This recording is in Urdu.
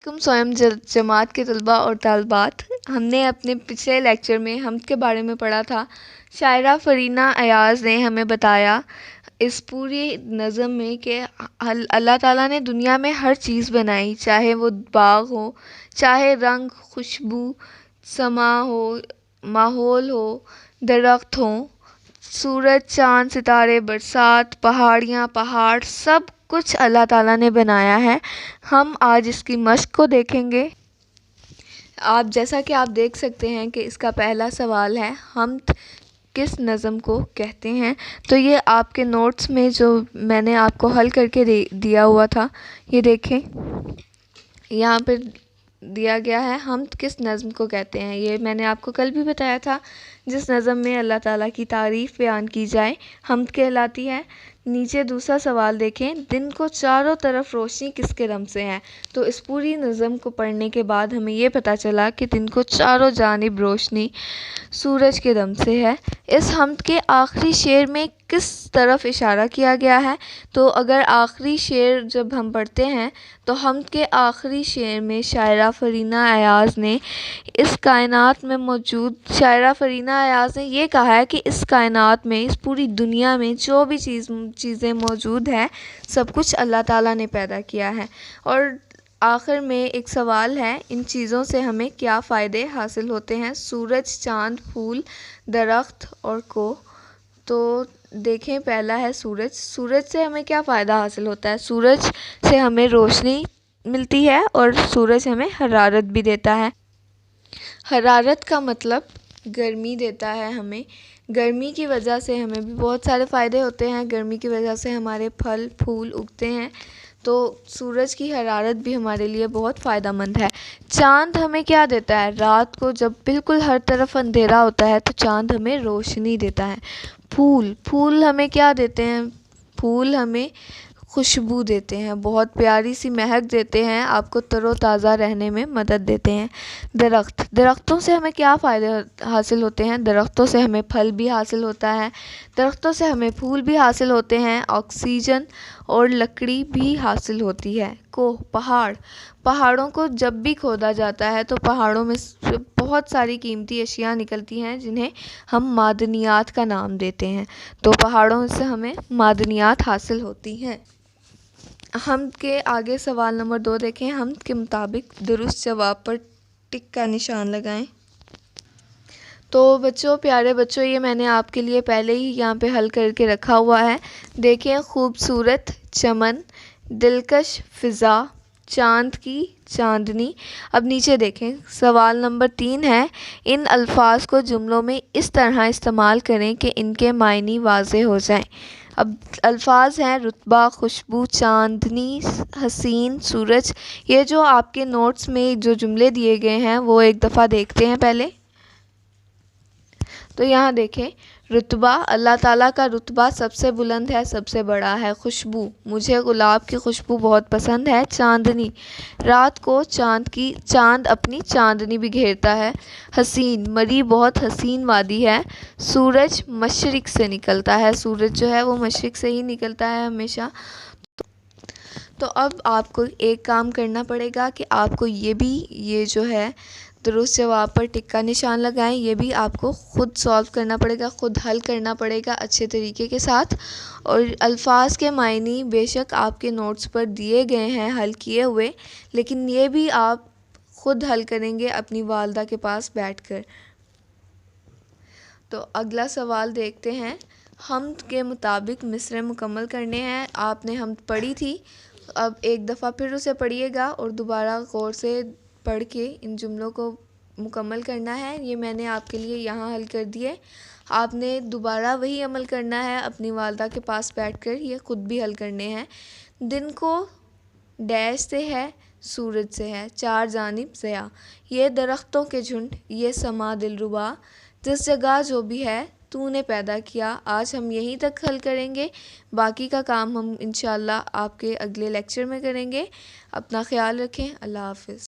سوئم جماعت کے طلباء اور طالبات، ہم نے اپنے پچھلے لیکچر میں حمد کے بارے میں پڑھا تھا۔ شاعرہ فرینہ ایاز نے ہمیں بتایا اس پوری نظم میں کہ اللہ تعالیٰ نے دنیا میں ہر چیز بنائی، چاہے وہ باغ ہو، چاہے رنگ، خوشبو، سما ہو، ماحول ہو، درخت ہوں، سورج، چاند، ستارے، برسات، پہاڑیاں، پہاڑ، سب کچھ اللہ تعالیٰ نے بنایا ہے۔ ہم آج اس کی مشق کو دیکھیں گے۔ جیسا کہ آپ دیکھ سکتے ہیں کہ اس کا پہلا سوال ہے، حمد کس نظم کو کہتے ہیں؟ تو یہ آپ کے نوٹس میں جو میں نے آپ کو حل کر کے دیا ہوا تھا، یہ دیکھیں یہاں پہ دیا گیا ہے، حمد کس نظم کو کہتے ہیں؟ یہ میں نے آپ کو کل بھی بتایا تھا، جس نظم میں اللہ تعالیٰ کی تعریف بیان کی جائے حمد کہلاتی ہے۔ نیچے دوسرا سوال دیکھیں، دن کو چاروں طرف روشنی کس کے دم سے ہے؟ تو اس پوری نظم کو پڑھنے کے بعد ہمیں یہ پتہ چلا کہ دن کو چاروں جانب روشنی سورج کے دم سے ہے۔ اس حمد کے آخری شعر میں کس طرف اشارہ کیا گیا ہے؟ تو اگر آخری شعر جب ہم پڑھتے ہیں تو حمد کے آخری شعر میں شاعرہ فرینہ ایاز نے یہ کہا ہے کہ اس کائنات میں، اس پوری دنیا میں جو بھی چیزیں موجود ہیں، سب کچھ اللہ تعالیٰ نے پیدا کیا ہے۔ اور آخر میں ایک سوال ہے، ان چیزوں سے ہمیں کیا فائدے حاصل ہوتے ہیں؟ سورج، چاند، پھول، درخت اور کوہ۔ تو دیکھیں، پہلا ہے سورج۔ سورج سے ہمیں کیا فائدہ حاصل ہوتا ہے؟ سورج سے ہمیں روشنی ملتی ہے اور سورج ہمیں حرارت بھی دیتا ہے۔ حرارت کا مطلب گرمی دیتا ہے ہمیں۔ گرمی کی وجہ سے ہمیں بھی بہت سارے فائدے ہوتے ہیں۔ گرمی کی وجہ سے ہمارے پھل پھول اگتے ہیں، تو سورج کی حرارت بھی ہمارے لیے بہت فائدہ مند ہے۔ چاند ہمیں کیا دیتا ہے؟ رات کو جب بالکل ہر طرف اندھیرا ہوتا ہے تو چاند ہمیں روشنی دیتا ہے۔ پھول ہمیں کیا دیتے ہیں؟ پھول ہمیں خوشبو دیتے ہیں، بہت پیاری سی مہک دیتے ہیں، آپ کو تر و تازہ رہنے میں مدد دیتے ہیں۔ درختوں سے ہمیں کیا فائدے حاصل ہوتے ہیں؟ درختوں سے ہمیں پھل بھی حاصل ہوتا ہے، درختوں سے ہمیں پھول بھی حاصل ہوتے ہیں، آکسیجن اور لکڑی بھی حاصل ہوتی ہے۔ پہاڑوں کو جب بھی کھودا جاتا ہے تو پہاڑوں میں سے بہت ساری قیمتی اشیاء نکلتی ہیں جنہیں ہم معدنیات کا نام دیتے ہیں، تو پہاڑوں سے ہمیں معدنیات حاصل ہوتی ہیں۔ حمد کے آگے سوال نمبر 2 دیکھیں، حمد کے مطابق درست جواب پر ٹک کا نشان لگائیں۔ تو بچوں، پیارے بچوں، یہ میں نے آپ کے لیے پہلے ہی یہاں پہ حل کر کے رکھا ہوا ہے۔ دیکھیں، خوبصورت چمن، دلکش فضا، چاند کی چاندنی۔ اب نیچے دیکھیں، سوال نمبر 3 ہے، ان الفاظ کو جملوں میں اس طرح استعمال کریں کہ ان کے معنی واضح ہو جائیں۔ اب الفاظ ہیں رتبہ، خوشبو، چاندنی، حسین، سورج۔ یہ جو آپ کے نوٹس میں جو جملے دیے گئے ہیں وہ ایک دفعہ دیکھتے ہیں پہلے۔ تو یہاں دیکھیں، رتبہ، اللہ تعالیٰ کا رتبہ سب سے بلند ہے، سب سے بڑا ہے۔ خوشبو، مجھے گلاب کی خوشبو بہت پسند ہے۔ چاندنی، رات کو چاند اپنی چاندنی بھی گھیرتا ہے۔ حسین، مری بہت حسین وادی ہے۔ سورج مشرق سے نکلتا ہے، سورج جو ہے وہ مشرق سے ہی نکلتا ہے ہمیشہ۔ تو اب آپ کو ایک کام کرنا پڑے گا کہ آپ کو یہ جو ہے درست جواب پر ٹک کا نشان لگائیں، یہ بھی آپ کو خود سالو کرنا پڑے گا، خود حل کرنا پڑے گا اچھے طریقے کے ساتھ۔ اور الفاظ کے معنی بے شک آپ کے نوٹس پر دیے گئے ہیں حل کیے ہوئے، لیکن یہ بھی آپ خود حل کریں گے اپنی والدہ کے پاس بیٹھ کر۔ تو اگلا سوال دیکھتے ہیں، حمد کے مطابق مصرع مکمل کرنے ہیں۔ آپ نے حمد پڑھی تھی، اب ایک دفعہ پھر اسے پڑھیے گا اور دوبارہ غور سے پڑھ کے ان جملوں کو مکمل کرنا ہے۔ یہ میں نے آپ کے لیے یہاں حل کر دیے، آپ نے دوبارہ وہی عمل کرنا ہے اپنی والدہ کے پاس بیٹھ کر، یہ خود بھی حل کرنے ہیں۔ دن کو ڈیش سے ہے، سورج سے ہے، چار جانب ضیاء، یہ درختوں کے جھنڈ، یہ سما دلربا، جس جگہ جو بھی ہے تو نے پیدا کیا۔ آج ہم یہیں تک حل کریں گے، باقی کا کام ہم انشاءاللہ آپ کے اگلے لیکچر میں کریں گے۔ اپنا خیال رکھیں، اللہ حافظ۔